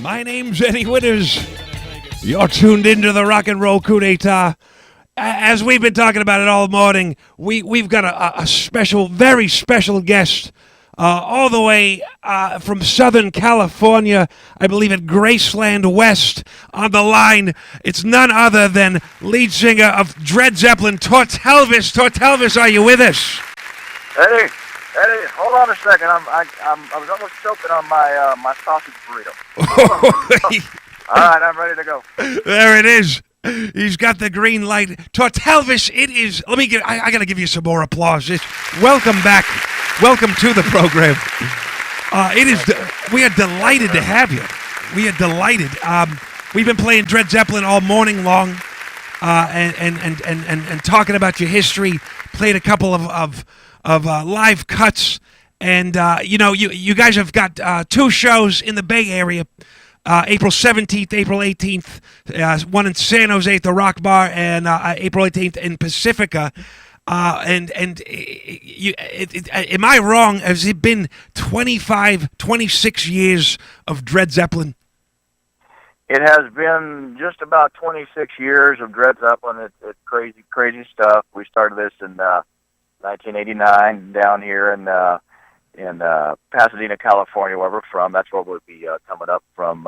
My name's Eddie Winters. You're tuned into the Rock and Roll Coup d'etat. As we've been talking about it all morning, we've got a special, very special guest all the way from Southern California, I believe at Graceland West, on the line. It's none other than lead singer of Dread Zeppelin, Tortelvis. Tortelvis, are you with us? Eddie, hold on a second. I was almost choking on my sausage burrito. All right, I'm ready to go. There it is. He's got the green light. Tortelvis, it is. I got to give you some more applause. Welcome back. Welcome to the program. We are delighted to have you. We are delighted. We've been playing Dread Zeppelin all morning long, and talking about your history. Played a couple of live cuts, and you guys have got two shows in the Bay Area. April 17th, April 18th, one in San Jose at the Rock Bar, and April 18th in Pacifica. Am I wrong? Has it been 25, 26 years of Dread Zeppelin? It has been just about 26 years of Dread Zeppelin. It's crazy, crazy stuff. We started this in 1989 down here in Pasadena, California, where we're from. That's where we'll be coming up from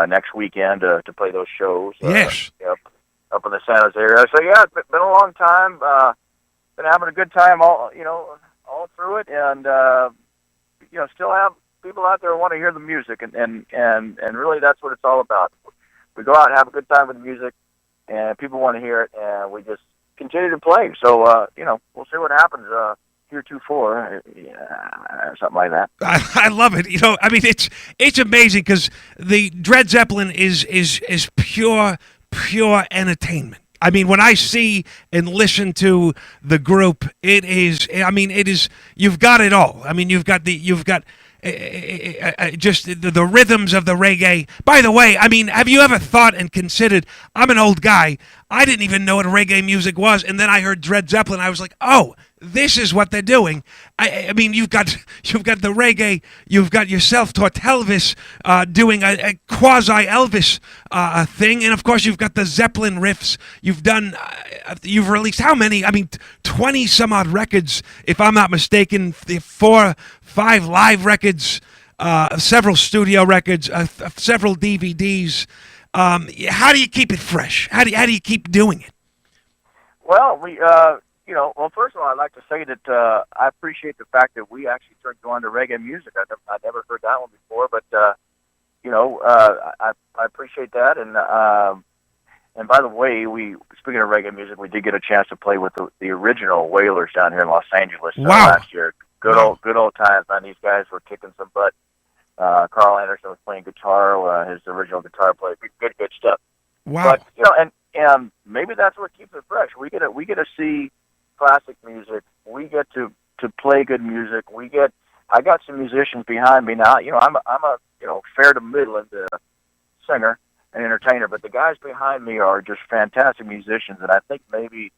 next weekend to play those shows. Yes. Up in the San Jose area. So yeah, it's been a long time. Been having a good time all through it, and still have people out there who want to hear the music, and really that's what it's all about. We go out and have a good time with the music, and people want to hear it, and we just continue to play. So we'll see what happens. Heretofore, something like that. I love it. It's amazing because the Dread Zeppelin is pure entertainment. I mean, when I see and listen to the group, it is. You've got it all. I mean, you've got just the rhythms of the reggae. By the way, have you ever thought and considered? I'm an old guy. I didn't even know what reggae music was, and then I heard Dread Zeppelin. I was like, oh, this is what they're doing. You've got the reggae. You've got yourself, Tortelvis, doing a quasi Elvis thing, and of course you've got the Zeppelin riffs. You've released how many? 20 some odd records, if I'm not mistaken. 4, 5 live records, several studio records, several DVDs. How do you keep it fresh? How do you keep doing it? Well, first of all, I'd like to say that I appreciate the fact that we actually started going to reggae music. I never heard that one before, but I appreciate that. And by the way, speaking of reggae music, we did get a chance to play with the original Wailers down here in Los Angeles last year. Good old times, man. These guys were kicking some butt. Carl Anderson was playing guitar, his original guitar player. Good stuff. Wow. But and maybe that's what keeps it fresh. We get to see classic music. We get to play good music. I got some musicians behind me now. I'm a fair to middling singer and entertainer, but the guys behind me are just fantastic musicians, and I think maybe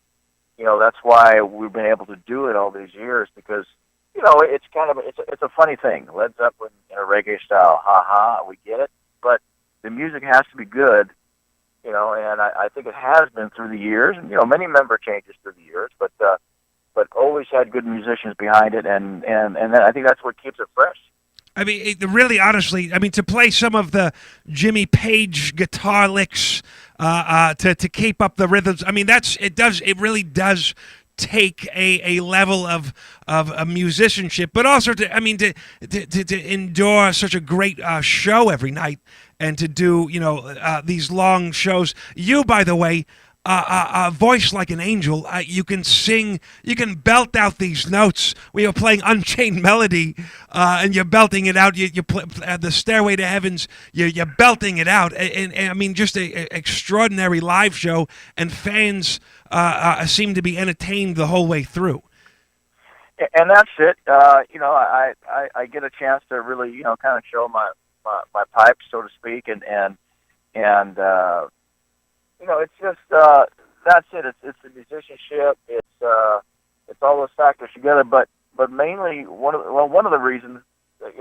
that's why we've been able to do it all these years, because it's kind of it's a funny thing. Led Zeppelin in a reggae style, we get it, but the music has to be good. And I think it has been through the years, and many member changes through the years, but always had good musicians behind it, and I think that's what keeps it fresh. Really, honestly, to play some of the Jimmy Page guitar licks, to keep up the rhythms. It really does take a level of musicianship, but also to endure such a great show every night, and to do these long shows. You, by the way, a voice like an angel. You can sing, you can belt out these notes. We were playing Unchained Melody, and you're belting it out. You play the Stairway to Heavens. You're belting it out, and just a extraordinary live show, and fans seem to be entertained the whole way through. And that's it. I get a chance to really kind of show my pipes, so to speak, and it's just that's it. It's the musicianship. It's all those factors together. But mainly one of the reasons that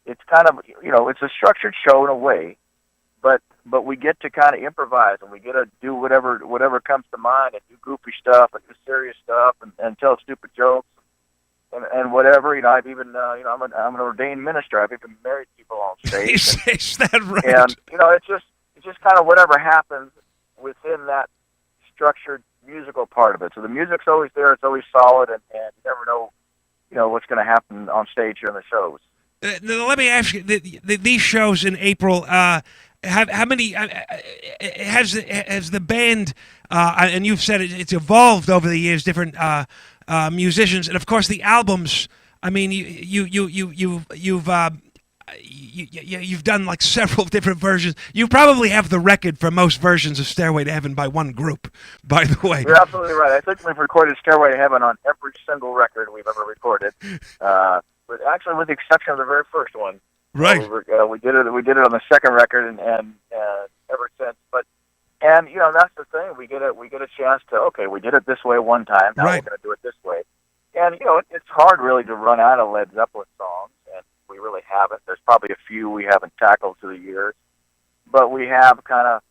it's kind of, it's a structured show in a way, but we get to kind of improvise, and we get to do whatever comes to mind, and do goofy stuff and do serious stuff and tell stupid jokes and whatever. I've even I'm an ordained minister. I've even married people on stage. Is that right? And it's just kind of whatever happens within that structured musical part of it. So the music's always there, it's always solid, and you never know what's going to happen on stage during the shows. Let me ask you: these shows in April, how many has the band? And you've said it's evolved over the years, different musicians, and of course the albums. I mean, you've done like several different versions. You probably have the record for most versions of Stairway to Heaven by one group, by the way. You're absolutely right. I think we've recorded Stairway to Heaven on every single record we've ever recorded. But actually, with the exception of the very first one, right? We did it. We did it on the second record, and ever since. But that's the thing. We get a chance to we did it this way one time. Now right. We're going to do it this way. And it's hard really to run out of Led Zeppelin songs, and we really haven't. There's probably a few we haven't tackled through the years, but we have kind of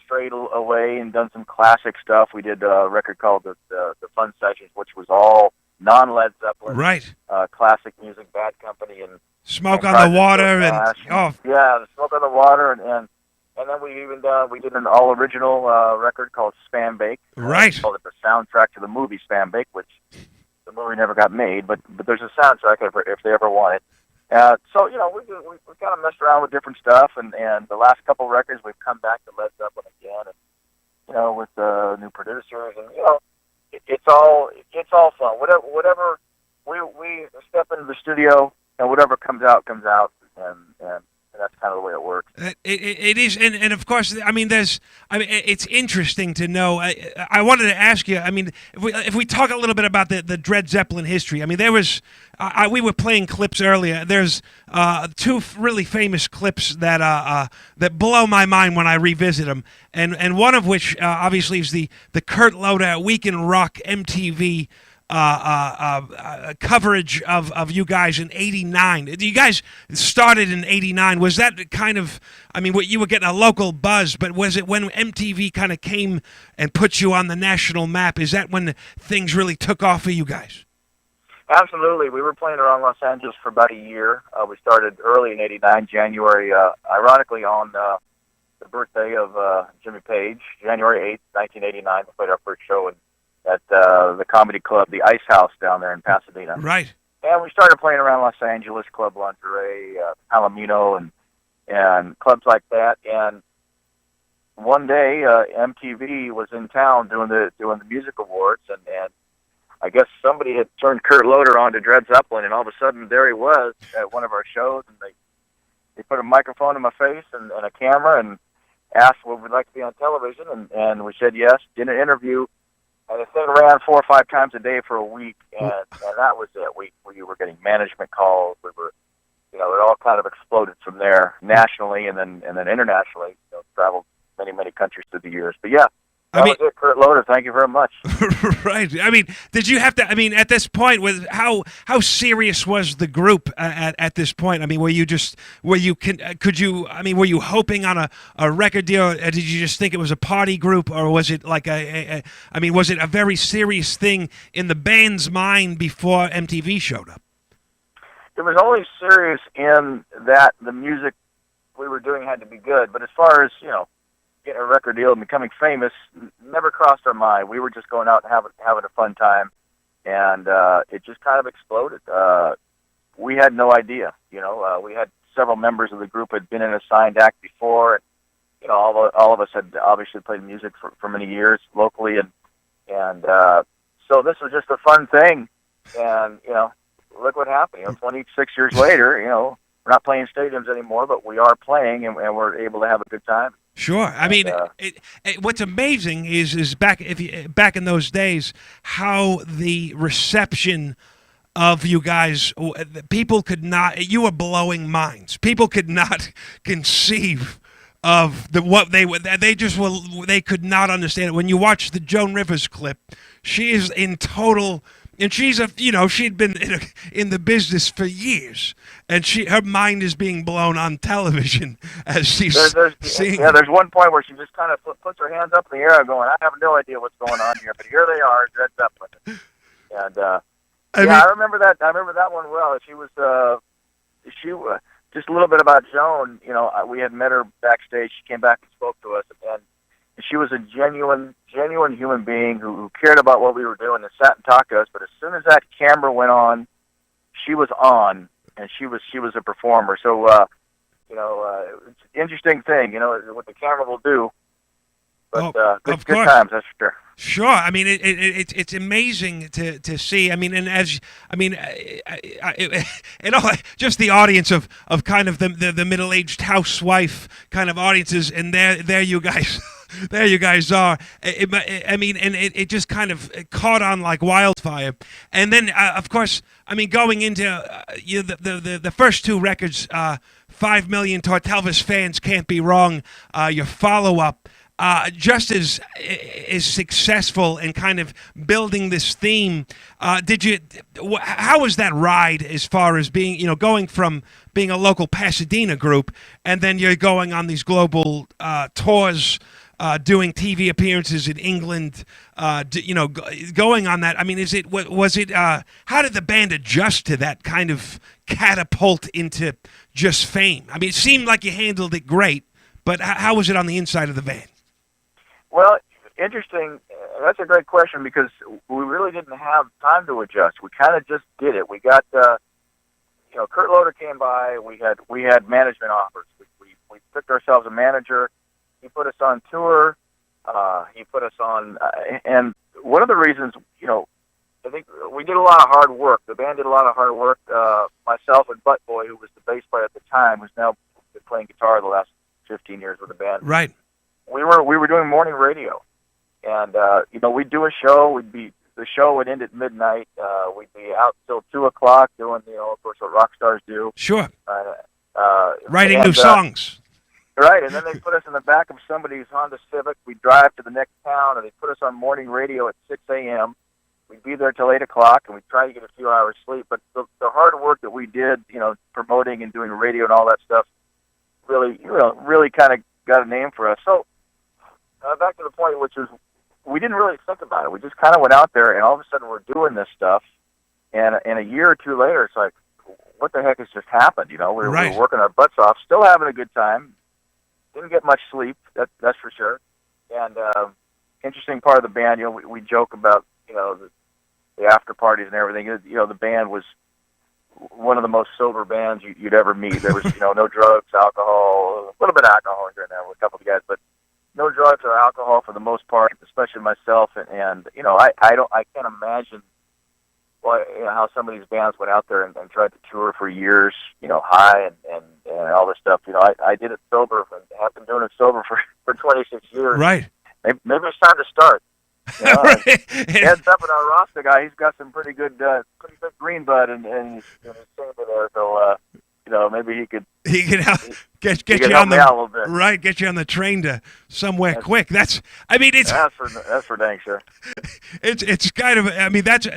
strayed away and done some classic stuff. We did a record called the Fun Sessions, which was all non-Led Zeppelin, right? Classic music, Bad Company, and Smoke on the Water, the Smoke on the Water, and then we did an all original record called Spam Bake. Right. We called it the soundtrack to the movie Spam Bake, which the movie never got made, but there's a soundtrack if they ever want it. So we kind of messed around with different stuff, and the last couple records we've come back to Led Zeppelin again, and with new producers, and it's all fun. Whatever we step into the studio, and whatever comes out, and that's kind of the way it works. It is, and of course, it's interesting to know. I wanted to ask you. I mean, if we talk a little bit about the Dread Zeppelin history. I mean, there was we were playing clips earlier. There's two really famous clips that blow my mind when I revisit them, and one of which obviously is the Kurt Loder Week in Rock MTV. Coverage of you guys in '89. You guys started in '89. Was that kind of? I mean, you were getting a local buzz, but was it when MTV kind of came and put you on the national map? Is that when things really took off for you guys? Absolutely. We were playing around Los Angeles for about a year. We started early in '89, January. Ironically, on the birthday of Jimmy Page, January 8th, 1989. We played our first show at the comedy club, the Ice House down there in Pasadena. Right. And we started playing around Los Angeles, Club Lingerie, Palomino, and clubs like that. And one day, MTV was in town doing the music awards, and I guess somebody had turned Kurt Loder on to Dread Zeppelin, and all of a sudden there he was at one of our shows, and they put a microphone in my face and a camera and asked would we like to be on television, and we said yes. Did an interview. And the thing ran 4 or 5 times a day for a week, and that was it. We were getting management calls. We were, it all kind of exploded from there nationally, and then internationally. Traveled many countries through the years. But yeah, that was it. Kurt Loder, thank you very much. Right. I mean, did you have to? I mean, at this point, how serious was the group at this point? I mean, were you hoping on a record deal? Or did you just think it was a party group, or was it like was it a very serious thing in the band's mind before MTV showed up? It was only serious in that the music we were doing had to be good, but as far as getting a record deal and becoming famous never crossed our mind. We were just going out and having a fun time, and it just kind of exploded. We had no idea. We had several members of the group had been in a signed act before, and all of us had obviously played music for many years locally, and so this was just a fun thing. And look what happened. 26 years later, we're not playing stadiums anymore, but we are playing, and we're able to have a good time. Sure. I mean, what's amazing is back in those days, how the reception of you guys, people could not. You were blowing minds. People could not conceive of they could not understand it. When you watch the Joan Rivers clip, she is in total And she's she'd been in the business for years, and her mind is being blown on television as she's seeing. Yeah, there's one point where she just kind of puts her hands up in the air, going, "I have no idea what's going on here, but here they are, Dread Zeppelin." And I remember that. I remember that one well. She was just a little bit about Joan. We had met her backstage. She came back and spoke to us, and she was a genuine human being who cared about what we were doing and sat and talked to us. But as soon as that camera went on, she was on, and she was a performer. So, it's an interesting thing, what the camera will do. But good times, that's for sure. Sure. I mean, it's amazing to see. I mean, and just the audience of kind of the middle-aged housewife kind of audiences, and there you guys. There you guys are. It just kind of caught on like wildfire. And then, of course, going into the first two records, 5 Million Tortelvis Fans Can't Be Wrong, your follow-up, just as successful in kind of building this theme. How was that ride as far as being, going from being a local Pasadena group, and then you're going on these global tours, doing TV appearances in England, going on that. I mean, how did the band adjust to that kind of catapult into just fame? I mean, it seemed like you handled it great, but how was it on the inside of the band? Well, interesting. That's a great question, because we really didn't have time to adjust. We kind of just did it. We got, Kurt Loder came by. We had management offers. We picked ourselves a manager. He put us on tour. He put us on, and one of the reasons, I think we did a lot of hard work. The band did a lot of hard work. Myself and Butt Boy, who was the bass player at the time, who's now been playing guitar the last 15 years with the band. Right. We were doing morning radio, and we'd do a show. The show would end at midnight. We'd be out till 2:00 doing, of course, what rock stars do. Sure. Writing new songs. Right, and then they put us in the back of somebody's Honda Civic. We'd drive to the next town, and they put us on morning radio at 6 a.m. We'd be there till 8 o'clock, and we'd try to get a few hours sleep. But the hard work that we did, promoting and doing radio and all that stuff, really kind of got a name for us. So back to the point, which is we didn't really think about it. We just kind of went out there, and all of a sudden we're doing this stuff. And a year or two later, it's like, what the heck has just happened? We were working our butts off, still having a good time. Didn't get much sleep, that's for sure. And interesting part of the band, we joke about, the after parties and everything. The band was one of the most sober bands you'd ever meet. There was, no drugs, alcohol, a little bit of alcohol here and there with a couple of guys, but no drugs or alcohol for the most part, especially myself. And I can't imagine how some of these bands went out there and tried to tour for years, high and all this stuff. I did it sober. I've been doing it sober for 26 years. Right. Maybe it's time to start. Right. Ed Zeppelin, our roster guy, he's got some pretty good green bud and his chamber there. So maybe he could help get you help on me out a little bit. Right, get you on the train to somewhere quick. That's for dang sure. It's kind of,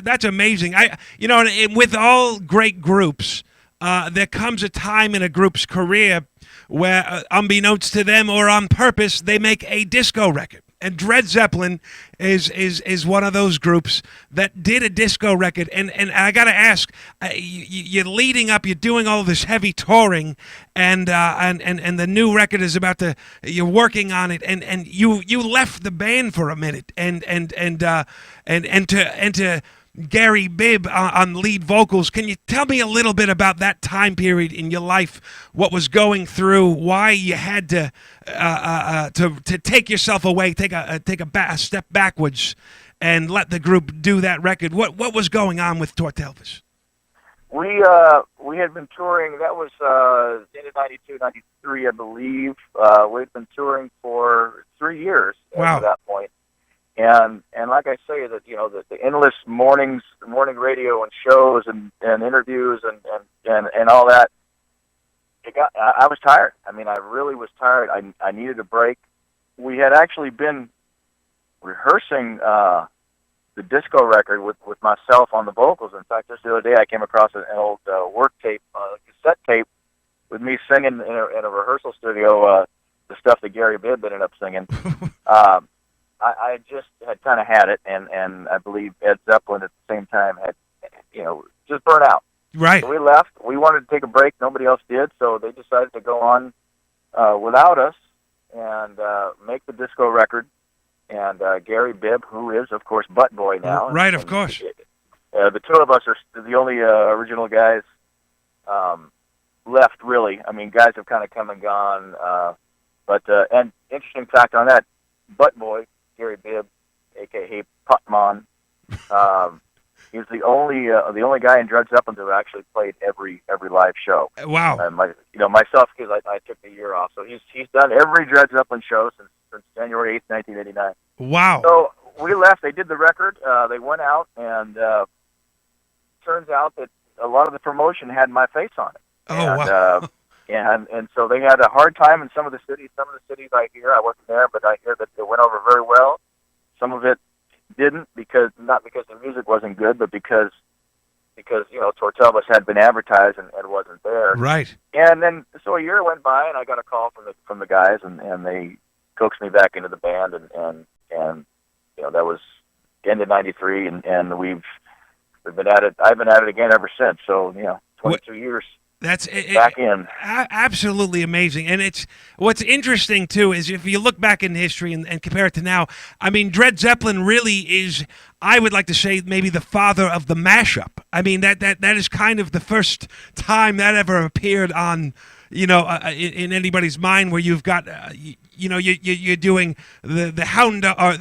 that's amazing. And with all great groups, there comes a time in a group's career where, unbeknownst to them or on purpose, they make a disco record. And Dread Zeppelin is one of those groups that did a disco record. And I got to ask, you're leading up, you're doing all this heavy touring, and the new record is you're working on it, and you left the band for a minute, and to Gary Bibb on lead vocals. Can you tell me a little bit about that time period in your life? What was going through? Why you had to take yourself away, take a step backwards, and let the group do that record? What was going on with Tortelvis? We had been touring. That was end of '92, '93, I believe. We'd been touring for 3 years at that point. And like I say, that the endless morning radio and shows and interviews and all that, I was tired. I really was tired. I needed a break. We had actually been rehearsing the disco record with myself on the vocals. In fact, just the other day I came across an old work tape, cassette tape, with me singing in a rehearsal studio the stuff that Gary Bibb ended up singing. I just had kind of had it, and I believe Ed Zeppelin at the same time had, just burnt out. Right. So we left. We wanted to take a break. Nobody else did, so they decided to go on without us and make the disco record. And Gary Bibb, who is, of course, Butt Boy now. Right, of course. The two of us are the only original guys left, really. I mean, guys have kind of come and gone. And interesting fact on that, Butt Boy, Gary Bibb, a.k.a. Putman, he's the only guy in Dread Zeppelin who actually played every live show. Wow. And myself, because I took the year off, so he's done every Dread Zeppelin show since January 8th, 1989. Wow. So we left. They did the record. They went out, and turns out that a lot of the promotion had my face on it. Oh, wow. And so they had a hard time in some of the cities. Some of the cities I wasn't there, but I hear that it went over very well. Some of it didn't, not because the music wasn't good, but because Tortelvis had been advertised and wasn't there. Right. And then so a year went by, and I got a call from the guys, and they coaxed me back into the band, and that was the end of '93, and we've been at it. I've been at it again ever since. So 22 years. That's back in. Absolutely amazing. And it's what's interesting too is if you look back in history and compare it to now, I mean, Dread Zeppelin really is, I would like to say, maybe the father of the mashup. I mean, that is kind of the first time that ever appeared on, in anybody's mind, where you've got, you're doing the hound or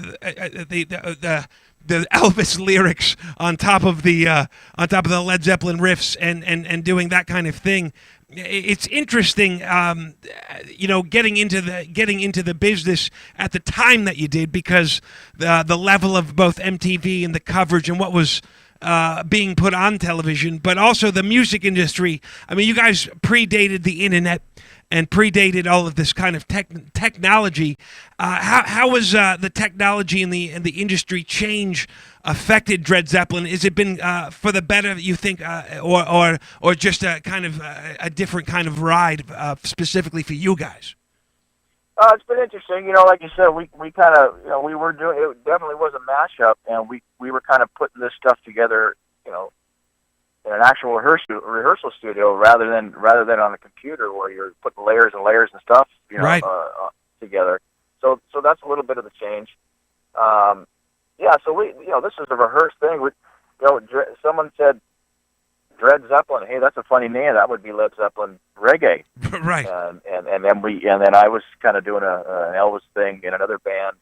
the Elvis lyrics on top of the Led Zeppelin riffs and doing that kind of thing. It's interesting, getting into the business at the time that you did, because the level of both MTV and the coverage and what was being put on television, but also the music industry. I mean, you guys predated the internet and predated all of this kind of technology. How was the technology and the industry change affected Dread Zeppelin? Has it been for the better, you think, or just a kind of a different kind of ride specifically for you guys? It's been interesting. Like you said, we kind of, we were doing, it definitely was a mashup, and we were kind of putting this stuff together, in an actual rehearsal studio rather than on a computer where you're putting layers and layers and stuff, right. Together. So that's a little bit of the change. So we, this is a rehearsed thing. Someone said Dread Zeppelin. Hey, that's a funny name. That would be Led Zeppelin reggae. Right. And then I was kind of doing an Elvis thing in another band,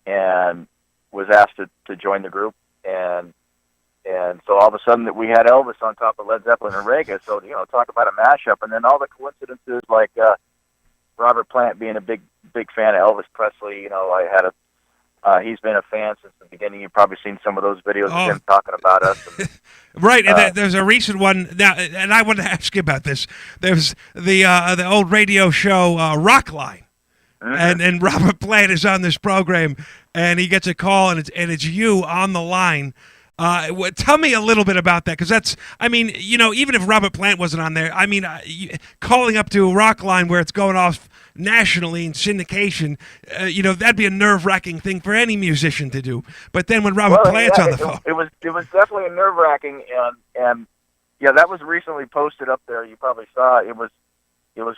and was asked to join the group, and so all of a sudden that we had Elvis on top of Led Zeppelin and reggae. So talk about a mashup, and then all the coincidences, like Robert Plant being a big fan of Elvis Presley. I had he's been a fan since the beginning. You've probably seen some of those videos of him talking about us. And, right, and there's a recent one now, and I want to ask you about this. There's the old radio show Rockline, mm-hmm. and Robert Plant is on this program, and he gets a call, and it's you on the line. Tell me a little bit about that, because that's, I mean, even if Robert Plant wasn't on there, I mean, calling up to a Rockline where it's going off nationally in syndication, that'd be a nerve-wracking thing for any musician to do. But then when Robert Plant's on the phone, it was definitely nerve-wracking, and that was recently posted up there. You probably saw it. It was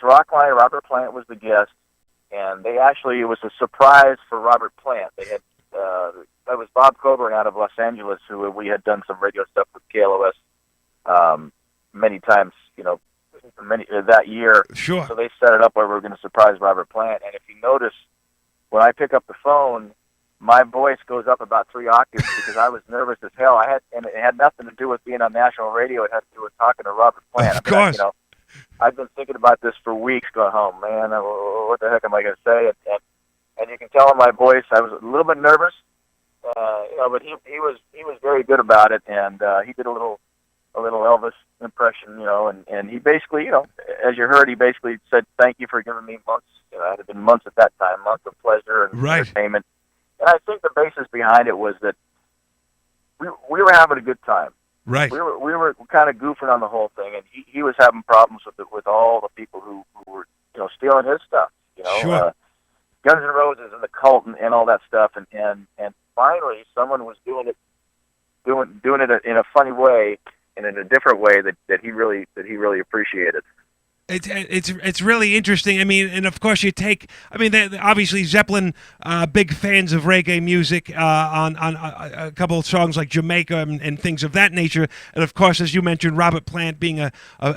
Rockline. Robert Plant was the guest, and it was a surprise for Robert Plant. They had. That was Bob Coburn out of Los Angeles, who we had done some radio stuff with KLOS many times, that year. Sure. So they set it up where we were going to surprise Robert Plant. And if you notice, when I pick up the phone, my voice goes up about 3 octaves because I was nervous as hell. And it had nothing to do with being on national radio. It had to do with talking to Robert Plant. Of course. I've been thinking about this for weeks, going, oh man, what the heck am I going to say? And you can tell in my voice I was a little bit nervous, but he was very good about it, and he did a little Elvis impression, and he basically, as you heard, he basically said, "Thank you for giving me months." It had been months at that time, months of pleasure and right. entertainment, And I think the basis behind it was that we were having a good time. Right. We were kind of goofing on the whole thing, and he was having problems with all the people who were stealing his stuff. Sure. Guns N' Roses and the Cult and all that stuff, and finally someone was doing it in a funny way and in a different way that he really appreciated. It's really interesting. I mean, and of course you take. I mean, obviously Zeppelin, big fans of reggae music on a couple of songs like Jamaica and things of that nature. And of course, as you mentioned, Robert Plant being a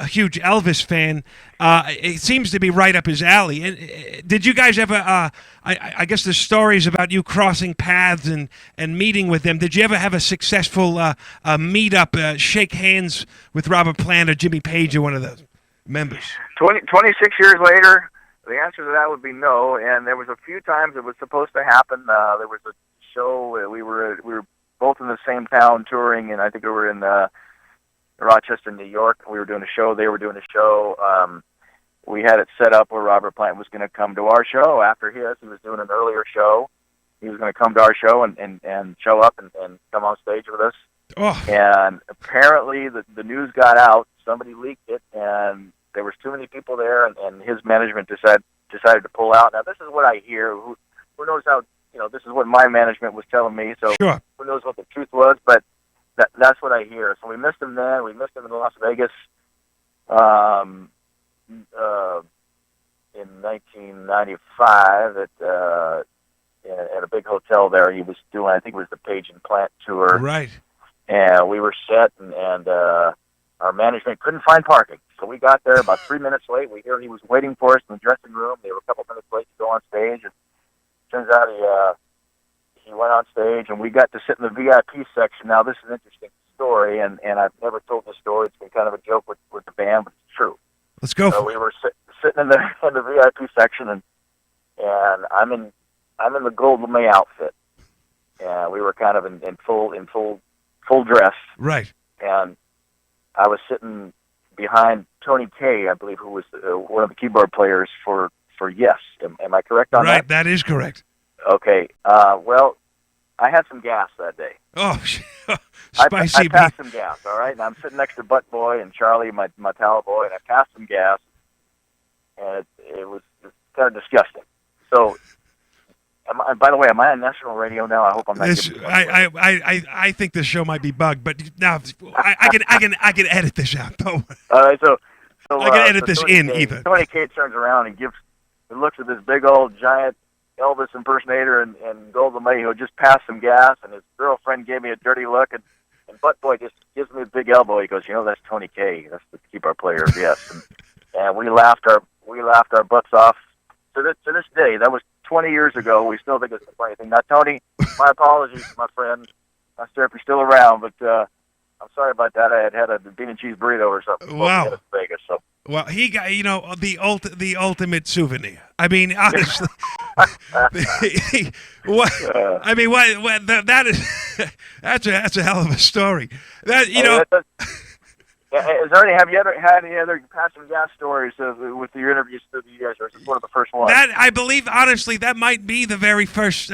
huge Elvis fan, it seems to be right up his alley. And did you guys ever? I guess the stories about you crossing paths and meeting with them. Did you ever have a successful meetup, shake hands with Robert Plant or Jimmy Page or one of those members? 26 years later, the answer to that would be no. And there was a few times it was supposed to happen. There was a show. We were both in the same town touring, and I think we were in Rochester, New York. We were doing a show. They were doing a show. We had it set up where Robert Plant was going to come to our show after his. He was doing an earlier show. He was going to come to our show and show up and come on stage with us. Oh. And apparently the news got out. Somebody leaked it, and there was too many people there, and his management decided to pull out. Now, this is what I hear. Who knows how, this is what my management was telling me, so sure. Who knows what the truth was, but that's what I hear. So we missed him then. We missed him in Las Vegas in 1995 at a big hotel there. He was doing, I think it was the Page and Plant tour. Right. And we were set, and our management couldn't find parking. So we got there about 3 minutes late. We hear he was waiting for us in the dressing room. They were a couple minutes late to go on stage. And turns out he went on stage, and we got to sit in the VIP section. Now, this is an interesting story, and I've never told this story. It's been kind of a joke with the band, but it's true. Let's go. So we were sitting in the VIP section, and I'm in the gold lame outfit. And we were kind of in full dress. Right. And I was sitting behind Tony Kaye, I believe, who was one of the keyboard players for Yes. Am I correct on that? Right, that is correct. Okay. Well, I had some gas that day. Oh, spicy. I passed some gas, all right? And I'm sitting next to Butt Boy and Charlie, my towel boy, and I passed some gas, and it was kind of disgusting. So, by the way, am I on national radio now? I hope I'm not. I think this show might be bugged, but now I can edit this out. Don't worry. All right, so I can edit this Tony in Kaye, either. Tony Kaye turns around and looks at this big old giant Elvis impersonator and Gold LeMay who just passed some gas, and his girlfriend gave me a dirty look, and Butt Boy just gives me a big elbow. He goes, that's Tony Kaye. That's the keyboard player of Yes. And we laughed our butts off. To this day, that was 20 years ago. We still think it's a funny thing. Now, Tony, my apologies, my friend. I'm sure if you're still around, but I'm sorry about that. I had a bean and cheese burrito or something. Wow. In Vegas, so. Well, he got the ultimate souvenir. I mean, honestly, what? I mean, what that is that's a hell of a story. That Have you ever had any other passing gas stories with your interviews through the years, or is this one of the first ones? That, I believe, honestly, that might be the very first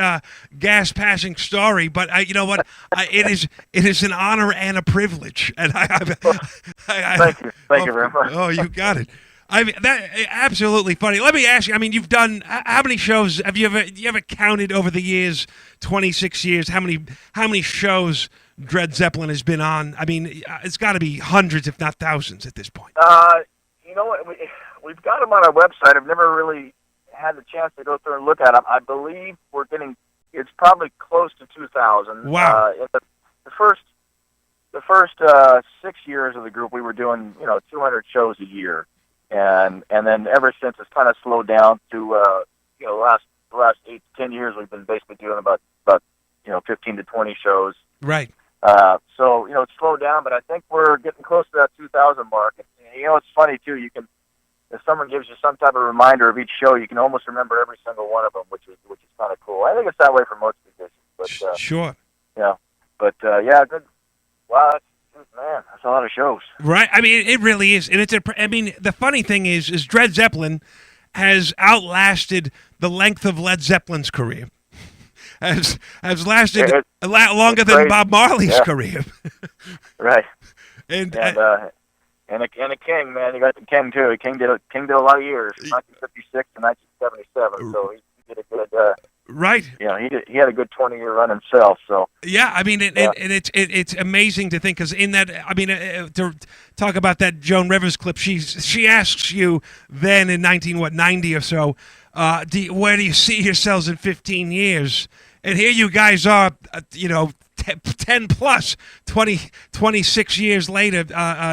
gas passing story. But you know what? It is an honor and a privilege. And thank you very much. Oh, you got it. I mean, that absolutely funny. Let me ask you. I mean, you've done how many shows? Have you ever counted over the years? 26 years. How many shows Dread Zeppelin has been on? I mean, it's got to be hundreds, if not thousands, at this point. You know what? We've got them on our website. I've never really had the chance to go through and look at them. I believe it's probably close to 2,000. Wow. The first 6 years of the group, we were doing 200 shows a year, and then ever since it's kind of slowed down to the last 8 to 10 years, we've been basically doing about 15 to 20 shows. Right. So it's slowed down, but I think we're getting close to that 2,000 mark. And, it's funny too. If someone gives you some type of reminder of each show, you can almost remember every single one of them, which is kind of cool. I think it's that way for most musicians. But sure. Yeah. But yeah, good. Wow, that's a lot of shows. Right. I mean, it really is, and the funny thing is Dread Zeppelin has outlasted the length of Led Zeppelin's career. has lasted a lot longer than crazy. Bob Marley's Yeah. career. Right. and And a king, man. You got the king too. King did a lot of years, 1956 to 1977. So he did a good. Right. He had a good 20-year run himself. So yeah, I mean, and it's amazing to think, because in that, I mean, to talk about that Joan Rivers clip, she asks you then in 1990 or so, where do you see yourselves in 15 years? And here you guys are, 10 plus 26 years later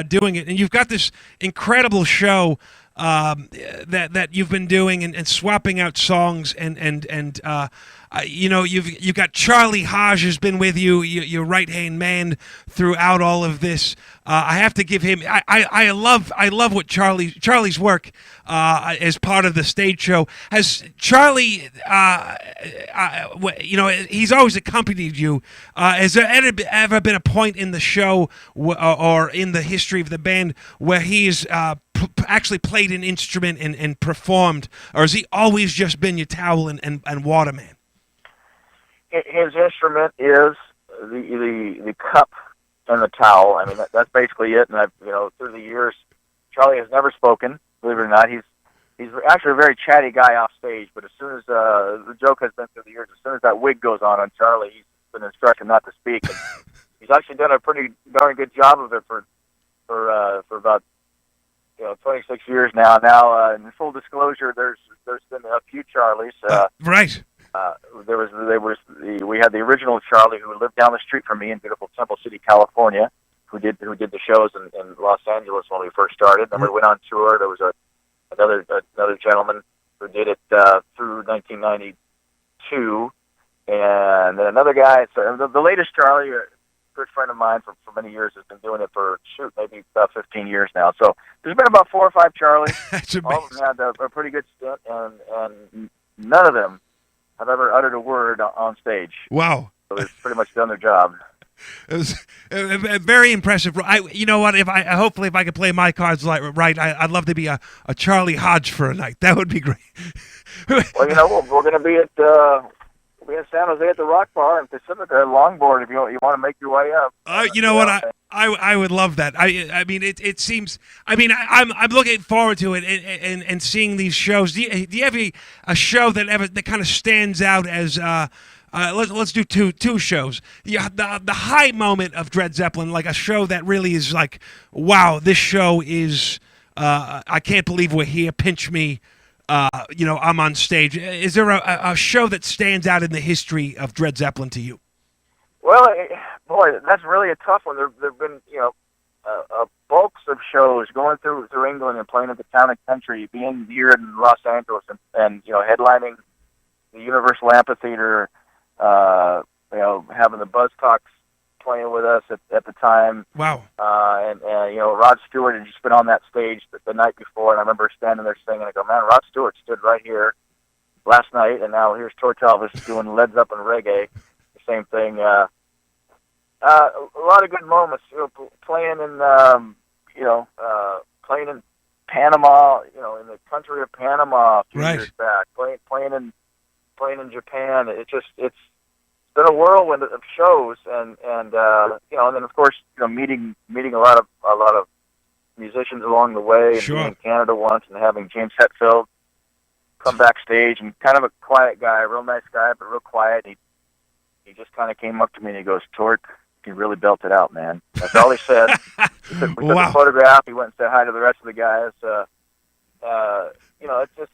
doing it, and you've got this incredible show that you've been doing, and swapping out songs, and you've got Charlie Hodge has been with you, your right hand man throughout all of this. I have to give him. I love what Charlie's work as part of the stage show. Has Charlie? He's always accompanied you. Has there ever been a point in the show or in the history of the band where he's actually played an instrument and performed, or has he always just been your towel and waterman? His instrument is the cup and the towel. I mean, that's basically it. And through the years, Charlie has never spoken. Believe it or not, he's actually a very chatty guy off stage. But as soon as the joke has been through the years, as soon as that wig goes on Charlie, he's been instructed not to speak. And he's actually done a pretty darn good job of it for about 26 years now. Now, in full disclosure, there's been a few Charlies. Right. We had the original Charlie who lived down the street from me in beautiful Temple City, California, who did the shows in Los Angeles when we first started. Then we went on tour. There was another gentleman who did it through 1992, and then another guy. So the latest Charlie, a good friend of mine for many years, has been doing it for maybe about 15 years now. So there's been about 4 or 5 Charlies. That's amazing. All of them had a pretty good stint, and none of them have ever uttered a word on stage. Wow. So they've pretty much done their job. It was very impressive. Hopefully if I could play my cards right, I'd love to be a Charlie Hodge for a night. That would be great. Well, we're going to be at San Jose at the Rock Bar in Pacifica Longboard if you want to make your way up. I would love that. I mean, it seems. I mean, I'm looking forward to it and seeing these shows. Do you have a show that kind of stands out as? Let's do two shows. The high moment of Dread Zeppelin, like a show that really is like, wow, this show is. I can't believe we're here. Pinch me. I'm on stage. Is there a show that stands out in the history of Dread Zeppelin to you? Well, boy, that's really a tough one. There've been, bulks of shows going through England and playing at the Town and Country, being here in Los Angeles, and headlining the Universal Amphitheater. Having the Buzzcocks playing with us at the time. Wow. And Rod Stewart had just been on that stage the night before, and I remember standing there singing. I go, man, Rod Stewart stood right here last night, and now here's Tortelvis doing Led Zeppelin reggae. The same thing. A lot of good moments. Playing in Panama. In the country of Panama a few years back. Playing in Japan. It's been a whirlwind of shows, and then of course meeting a lot of musicians along the way, and being in Canada once, and having James Hetfield come backstage, and kind of a quiet guy, real nice guy, but real quiet. He just kind of came up to me and he goes, "Tort, you really built it out, man." That's all he said. We took a photograph. He went and said hi to the rest of the guys. It's just.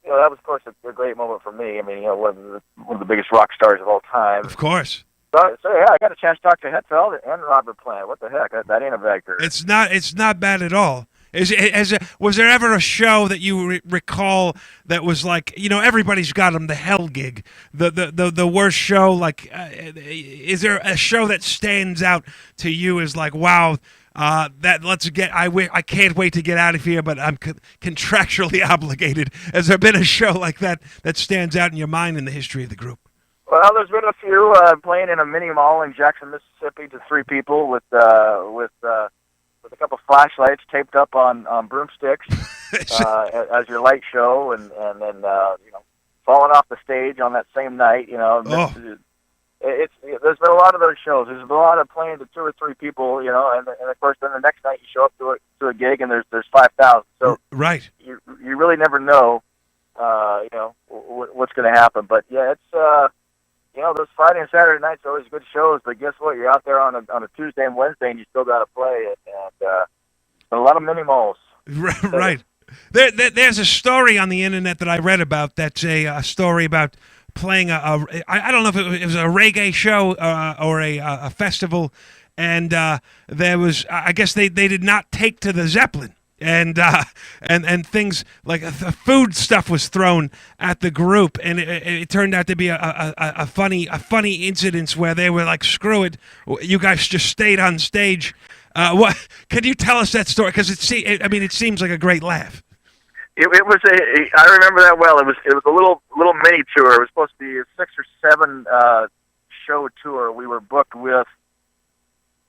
That was, of course, a great moment for me. I mean, one of the biggest rock stars of all time. Of course. So yeah, I got a chance to talk to Hetfield and Robert Plant. What the heck? That ain't a bad career. It's not bad at all. Was there ever a show that you recall that was like, everybody's got them, the hell gig, the worst show? Like, is there a show that stands out to you as like, wow? I can't wait to get out of here, but I'm contractually obligated. Has there been a show like that stands out in your mind in the history of the group? Well, there's been a few. Playing in a mini mall in Jackson, Mississippi, to 3 people with a couple flashlights taped up on broomsticks as your light show, and then falling off the stage on that same night. You know, there's been a lot of those shows. There's been a lot of playing to 2 or 3 people. You know, and of course then the next night you show up to a gig and there's 5,000. So right, you really never know. You know what's going to happen. But yeah, it's you know, those Friday and Saturday nights are always good shows. But guess what? You're out there on a Tuesday and Wednesday, and you still got to play it. And a lot of mini malls. Right. There's a story on the internet that I read about. That's a story about playing I don't know if it was a reggae show or a festival, and there was, I guess they did not take to the Zeppelin. And things like food stuff was thrown at the group, and it turned out to be a funny incident where they were like, "Screw it, you guys just stayed on stage." What can you tell us that story? Because it seems like a great laugh. It was I remember that well. It was a little mini tour. It was supposed to be a 6 or 7 show tour. We were booked with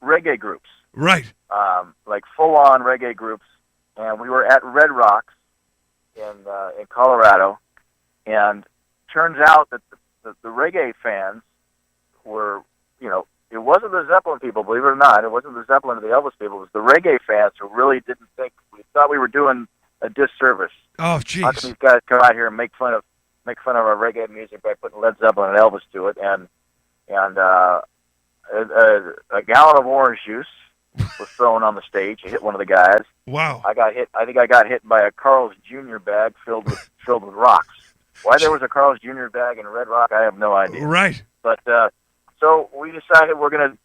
reggae groups, right? Like full on reggae groups. And we were at Red Rocks in Colorado, and turns out that the reggae fans were, you know, it wasn't the Zeppelin people, believe it or not. It wasn't the Zeppelin or the Elvis people. It was the reggae fans who really didn't think, we thought we were doing a disservice. Oh, jeez! How can these guys come out here and make fun of our reggae music by putting Led Zeppelin and Elvis to it? And a gallon of orange juice was thrown on the stage. It hit one of the guys. Wow! I think I got hit by a Carl's Jr. bag filled with rocks. Why there was a Carl's Jr. bag in Red Rock, I have no idea. Right. But so we decided we're going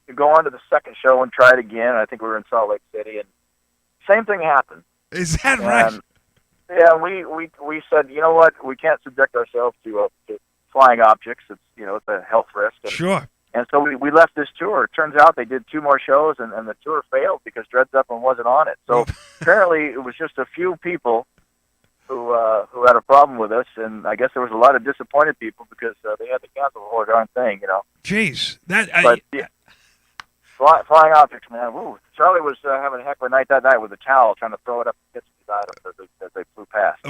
to go on to the second show and try it again. I think we were in Salt Lake City, and same thing happened. Is that right? Yeah, we said, you know what, we can't subject ourselves to flying objects. It's, you know, it's a health risk. And, sure. And so we left this tour. It turns out they did 2 more shows, and the tour failed because Dread Zeppelin wasn't on it. So apparently it was just a few people who had a problem with us, and I guess there was a lot of disappointed people because they had to cancel the whole darn thing, you know. Jeez. Yeah. Flying objects, man. Woo. Charlie was having a heck of a night that night with a towel, trying to throw it up and hit these items as they flew past.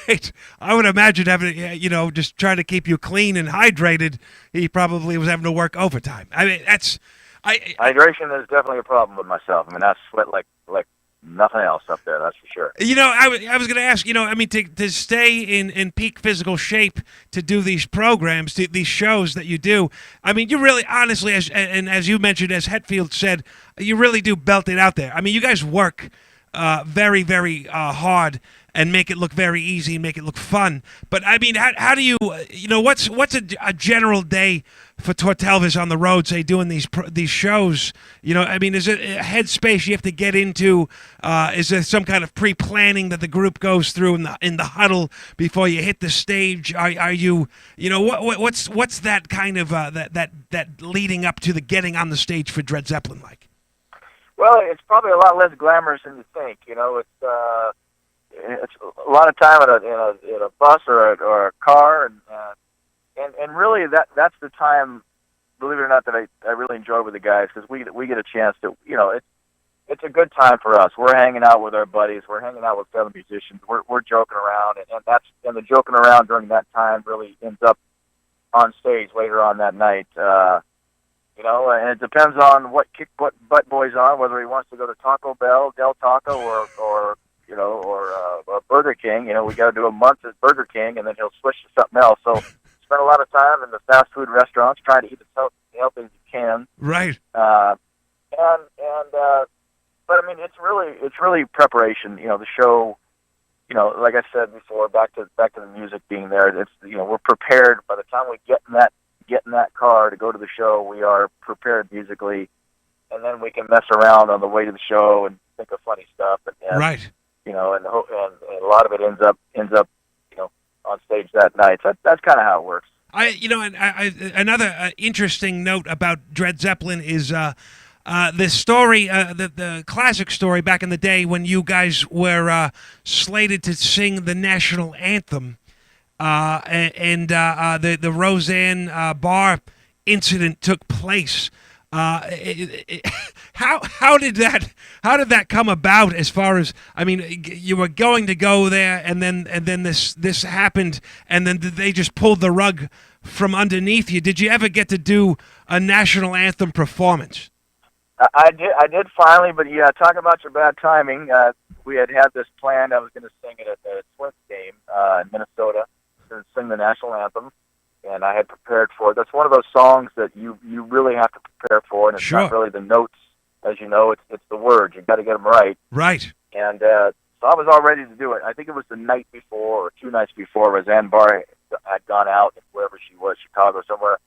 Right. I would imagine having, you know, just trying to keep you clean and hydrated. He probably was having to work overtime. I mean, hydration is definitely a problem with myself. I mean, I sweat like nothing else up there, that's for sure. You know, I was going to ask, you know, I mean, to stay in peak physical shape, to do these programs, these shows that you do, I mean, you really, honestly, as you mentioned, as Hetfield said, you really do belt it out there. I mean, you guys work very, very hard and make it look very easy and make it look fun. But, I mean, how do you, you know, what's a general day for Tortelvis on the road, say, doing these shows? You know, I mean, is it a headspace you have to get into? Is there some kind of pre-planning that the group goes through in the huddle before you hit the stage? Are you, you know, what's that kind of that leading up to the getting on the stage for Dread Zeppelin like? Well, it's probably a lot less glamorous than you think. You know, it's a lot of time in a bus or a car, and really that's the time, believe it or not, that I really enjoy with the guys, because we get a chance to, you know, it's a good time for us. We're hanging out with our buddies. We're hanging out with fellow musicians. We're joking around, and the joking around during that time really ends up on stage later on that night. You know, and it depends on what Butt Boy's on, whether he wants to go to Taco Bell, Del Taco, or you know, or Burger King. You know, we got to do a month at Burger King, and then he'll switch to something else. So spend a lot of time in the fast food restaurants trying to eat as healthy as you can. Right. But I mean, it's really preparation. You know, the show. You know, like I said before, back to the music being there. It's, you know, we're prepared by the time we get in that car to go to the show. We are prepared musically, and then we can mess around on the way to the show and think of funny stuff. And right. You know, and a lot of it ends up, you know, on stage that night. So that's kind of how it works. Another interesting note about Dread Zeppelin is the story, the classic story back in the day when you guys were slated to sing the national anthem. And the Roseanne bar incident took place. How did that come about? As far as, I mean, you were going to go there, and then this happened, and then they just pulled the rug from underneath you. Did you ever get to do a national anthem performance? I did finally, but yeah, talk about your bad timing. We had this plan. I was going to sing it at the Twins game in Minnesota, to sing the national anthem, and I had prepared for it. That's one of those songs that you really have to prepare for, and it's Sure. not really the notes, as you know. It's the words. You got to get them right. Right. And so I was all ready to do it. I think it was the night before or 2 nights before, Roseanne Barr had gone out wherever she was, Chicago somewhere,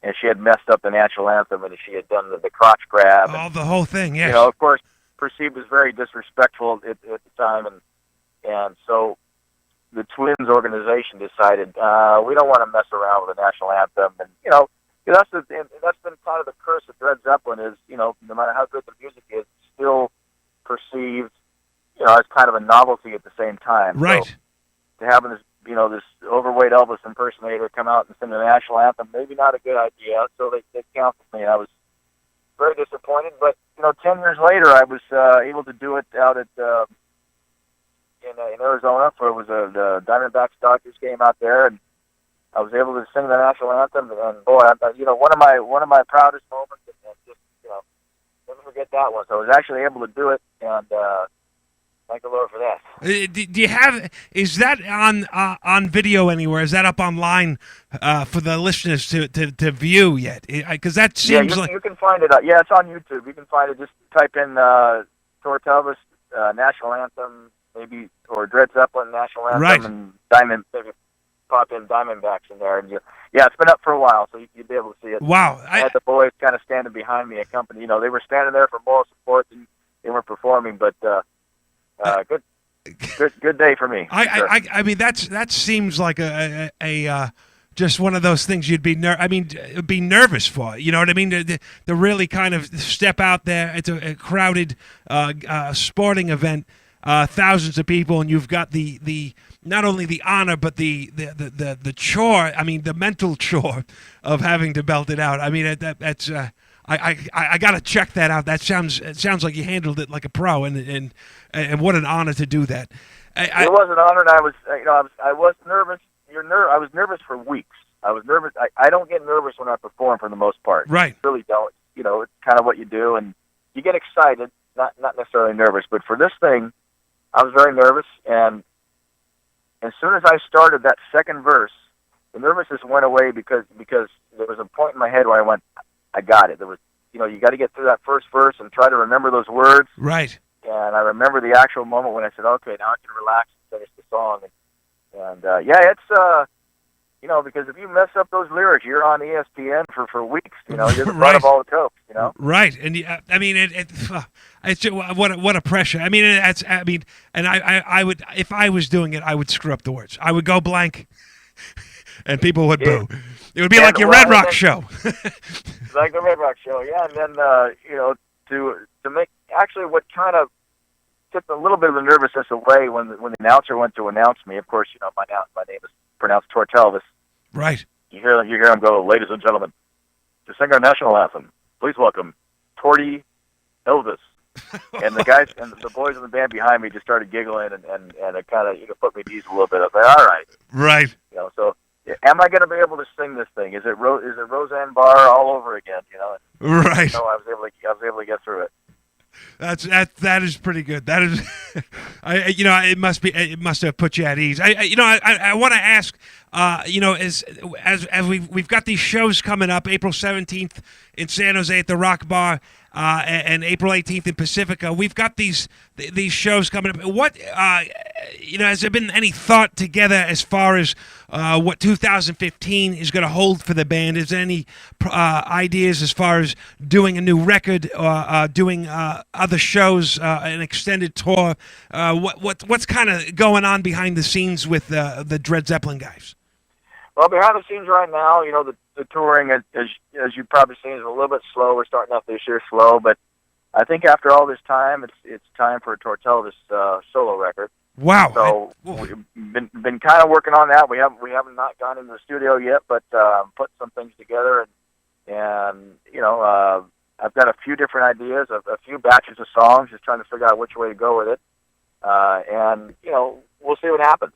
and she had messed up the national anthem, and she had done the crotch grab. Oh, the whole thing, yes. You know, of course, perceived as very disrespectful at the time, and so the Twins organization decided we don't want to mess around with the national anthem, and you know, that's been kind of the curse of Dread Zeppelin is, you know, no matter how good the music is, it's still perceived, you know, as kind of a novelty at the same time. Right. So, to having this, you know, this overweight Elvis impersonator come out and sing the national anthem, maybe not a good idea. So they canceled me. I was very disappointed, but you know, 10 years later, I was able to do it out at in Arizona for the Diamondbacks Dodgers game out there, and I was able to sing the national anthem. And boy, you know, one of my proudest moments, and just, you know, never forget that one. So I was actually able to do it, and thank the Lord for that. Do you have? Is that on video anywhere? Is that up online for the listeners to view yet? Because that seems you can find it. Yeah, it's on YouTube. You can find it. Just type in Tortelvis national anthem, maybe, or Dread Zeppelin national anthem, right, and maybe pop in Diamondbacks in there, and yeah, it's been up for a while, so you'd be able to see it. Wow! I had the boys kind of standing behind me, accompany. You know, they were standing there for moral support, and they weren't performing, but. Good day for me. I mean, that seems like a just one of those things you'd be be nervous for. You know what I mean? To really kind of step out there. It's a crowded sporting event, thousands of people, and you've got the not only the honor but the chore. I mean, the mental chore of having to belt it out. I mean, that's. I got to check that out. It sounds like you handled it like a pro, and what an honor to do that. It was an honor, and I was nervous. I was nervous for weeks. I was nervous. I don't get nervous when I perform for the most part. Right. I really don't. You know, it's kind of what you do, and you get excited, not necessarily nervous. But for this thing, I was very nervous, and as soon as I started that second verse, the nervousness went away because there was a point in my head where I went, I got it. There was, you know, you got to get through that first verse and try to remember those words. Right. And I remember the actual moment when I said, okay, now I can relax and finish the song. And yeah, it's, you know, because if you mess up those lyrics, you're on ESPN for weeks. You know, you're the butt of all the jokes, you know? Right. And I mean, it's what a pressure. I mean, and I would, if I was doing it, I would screw up the words. I would go blank and people would boo. It would be like your Red Rock show. Like the Red Rock show, yeah. And then, you know, to make, actually what kind of took a little bit of the nervousness away when the announcer went to announce me. Of course, you know, my name is pronounced Tortelvis. Right. You hear him go, ladies and gentlemen, to sing our national anthem, please welcome Torty Elvis. And the guys and the boys in the band behind me just started giggling, and it kind of, you know, put me at ease a little bit. I was like, all right. Right. You know, so am I going to be able to sing this thing? Is it Roseanne Barr all over again? You know. Right. No, I was able to get through it. That is pretty good. That is, it must have put you at ease. I want to ask, as we've got these shows coming up, April 17th in San Jose at the Rock Bar, and April 18th in Pacifica. We've got these shows coming up. What, has there been any thought together as far as what 2015 is going to hold for the band? Is there any ideas as far as doing a new record or doing other shows, an extended tour? What's kind of going on behind the scenes with the Dread Zeppelin guys? Well, behind the scenes right now, you know, the touring, as you've probably seen, is a little bit slow. We're starting off this year slow, but I think after all this time, it's time for a Tortelvis solo record. Wow! So we've been kind of working on that. We haven't not gone into the studio yet, but put some things together, and I've got a few different ideas, a few batches of songs, just trying to figure out which way to go with it. And we'll see what happens.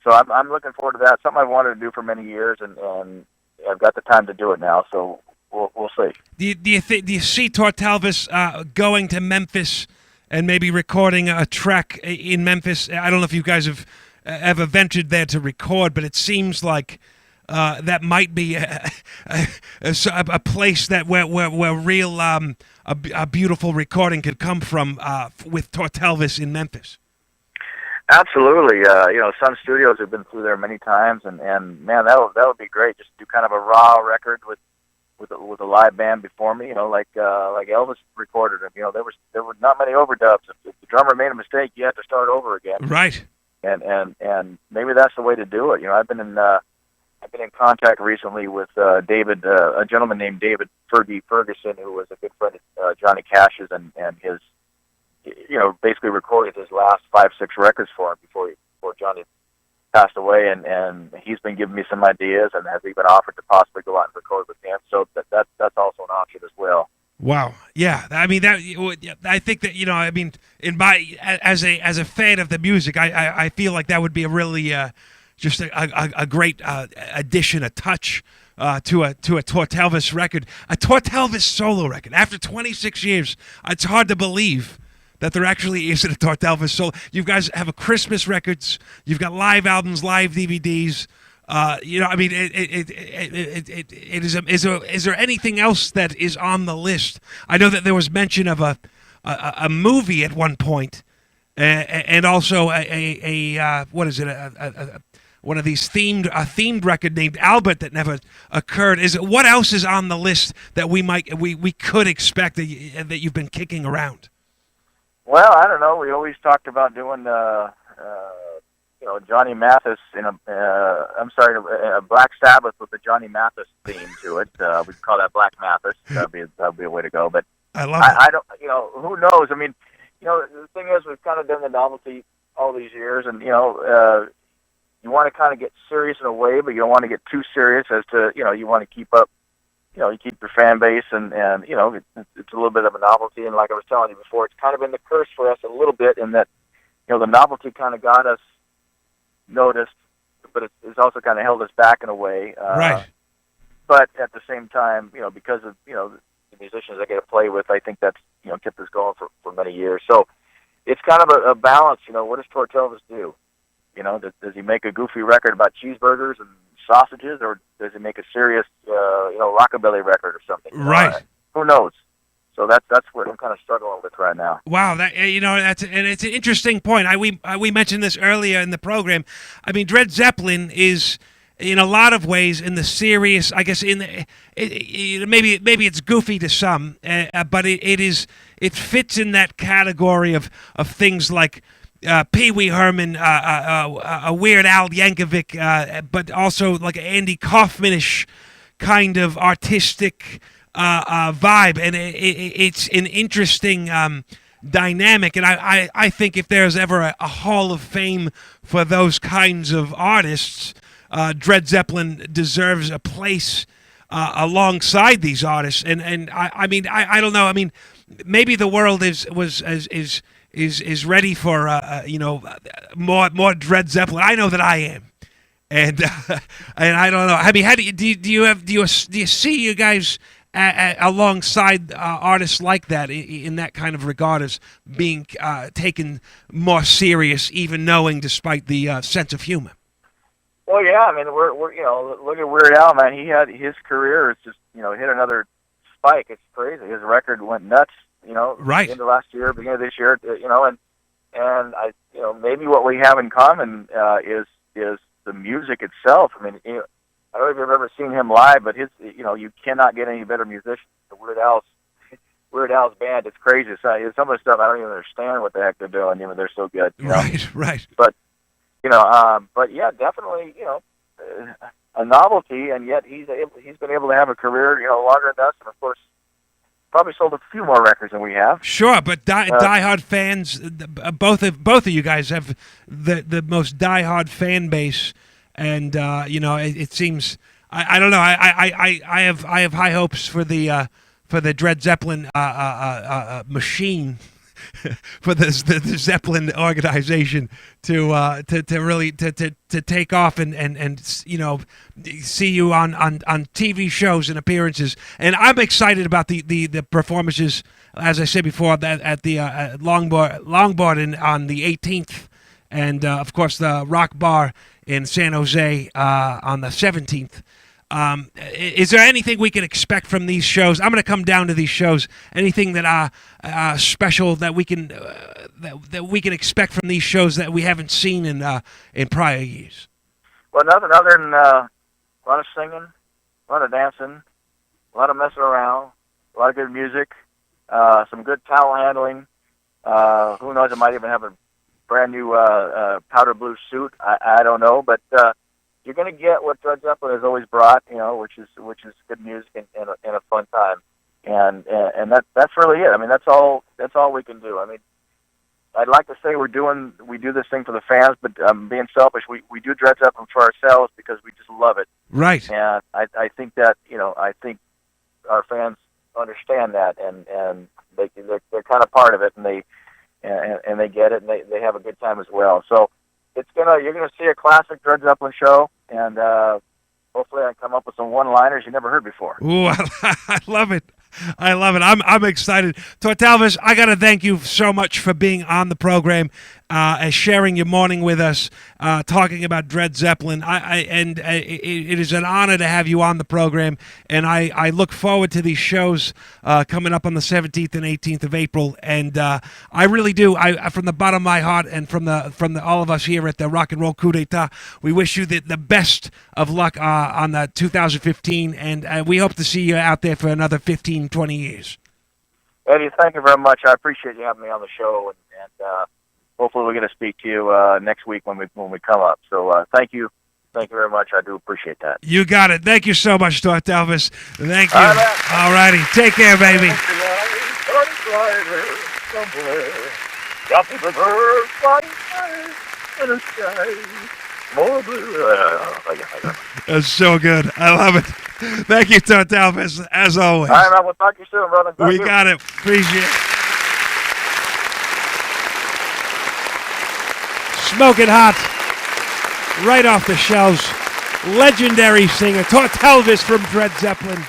So I'm looking forward to that. Something I've wanted to do for many years, and I've got the time to do it now. So we'll see. Do you see Tortelvis going to Memphis and maybe recording a track in Memphis? I don't know if you guys have ever ventured there to record, but it seems like that might be a place that where real a beautiful recording could come from with Tortelvis in Memphis. Absolutely. Sun Studios have been through there many times, and man, that would be great. Just do kind of a raw record with a live band before me. Like Elvis recorded them. There were not many overdubs. If the drummer made a mistake, you have to start over again. Right. And maybe that's the way to do it. I've been in contact recently with David, a gentleman named David Ferguson, who was a good friend of Johnny Cash's, and his, basically recorded his last 5-6 records for him before Johnny passed away, and he's been giving me some ideas and has even offered to possibly go out and record with him. So that's also an option as well. Wow. Yeah. I mean I think that in my as a fan of the music, I feel like that would be a really just a great addition, a touch to a Tortelvis record, a Tortelvis solo record. After 26 years, it's hard to believe that there actually isn't a Tortelvis solo. You guys have a Christmas records. You've got live albums, live DVDs. Is there anything else that is on the list? I know that there was mention of a movie at one point, and also what is it? One of these themed record named Albert that never occurred. What else is on the list that we could expect that you've been kicking around? Well, I don't know. We always talked about doing Johnny Mathis in a Black Sabbath with the Johnny Mathis theme to it. We could call that Black Mathis. That'd be a way to go. But I love it. I don't. Who knows? I mean, the thing is, we've kind of done the novelty all these years, and you want to kind of get serious in a way, but you don't want to get too serious as to you want to keep up. You keep your fan base, and it's a little bit of a novelty. And like I was telling you before, it's kind of been the curse for us a little bit in that the novelty kind of got us noticed, but it's also kind of held us back in a way. Right. But at the same time, because of the musicians I get to play with, I think that's kept us going for many years. So it's kind of a balance. What does Tortelvis do? Does he make a goofy record about cheeseburgers and sausages, or does he make a serious rockabilly record or something? Right. Who knows? So that's what I'm kind of struggling with right now. Wow, it's an interesting point. We mentioned this earlier in the program. I mean, Dread Zeppelin is in a lot of ways in the serious. I guess maybe it's goofy to some, but it fits in that category of things like Pee Wee Herman, a Weird Al Yankovic, but also like an Andy Kaufman-ish kind of artistic vibe, and it's an interesting dynamic. And I think if there's ever a hall of fame for those kinds of artists, Dread Zeppelin deserves a place alongside these artists. And I mean I don't know. I mean, maybe the world is ready for more Dread Zeppelin. I know that I am. And I don't know. I mean, how do you see you guys alongside artists like that in that kind of regard as being taken more serious, even knowing despite the sense of humor? Well, yeah. I mean, we're look at Weird Al, man. He had his career is just hit another spike. It's crazy. His record went nuts. Right. Into last year, beginning of this year. And I maybe what we have in common is the music itself. I mean, I don't know if you've ever seen him live, but his, you cannot get any better musician than Weird Al's band. It's crazy. So some of the stuff I don't even understand what the heck they're doing. They're so good. Right. But but yeah, definitely, a novelty, and yet he's been able to have a career, longer than us, and of course, probably sold a few more records than we have. Sure, but diehard fans, both of you guys have the most diehard fan base, and it seems I don't know. I have high hopes for the for the Dread Zeppelin machine, for the Zeppelin organization to really take off and see you on TV shows and appearances. And I'm excited about the performances, as I said before, that at the Longboard on the 18th, and of course the Rock Bar in San Jose on the 17th. Is there anything we can expect from these shows? I'm going to come down to these shows. Anything that are special that we can that we can expect from these shows that we haven't seen in prior years? Well, nothing other than a lot of singing, a lot of dancing, a lot of messing around, a lot of good music, some good towel handling. Who knows? I might even have a brand new powder blue suit. I don't know, but you're going to get what Dread Zeppelin has always brought, which is good music and a fun time, and that's really it. I mean, that's all we can do. I mean, I'd like to say we do this thing for the fans, but being selfish, we do Dread Zeppelin for ourselves because we just love it. Right. And I think that I think our fans understand that, and they're kind of part of it, and they get it, and they have a good time as well. So you're gonna see a classic Dread Zeppelin show, and hopefully I come up with some one-liners you never heard before. Ooh, I love it. I love it. I'm excited. Tortelvis, I got to thank you so much for being on the program and sharing your morning with us, talking about Dread Zeppelin. It is an honor to have you on the program, and I look forward to these shows coming up on the 17th and 18th of April. And I really do. I from the bottom of my heart, and from all of us here at the Rock and Roll Coup d'Etat, we wish you the best of luck on the 2015, and we hope to see you out there for another 15, 20 years. Eddie, thank you very much. I appreciate you having me on the show, and hopefully we're going to speak to you next week when we come up. So thank you very much. I do appreciate that. You got it. Thank you so much, Tortelvis. Thank you. All righty. Take care, baby. That's so good. I love it. Thank you, Tortelvis, as always. All right, man. We'll talk to you soon, brother. We got it. Appreciate it. Smoking hot. Right off the shelves. Legendary singer, Tortelvis from Dread Zeppelin.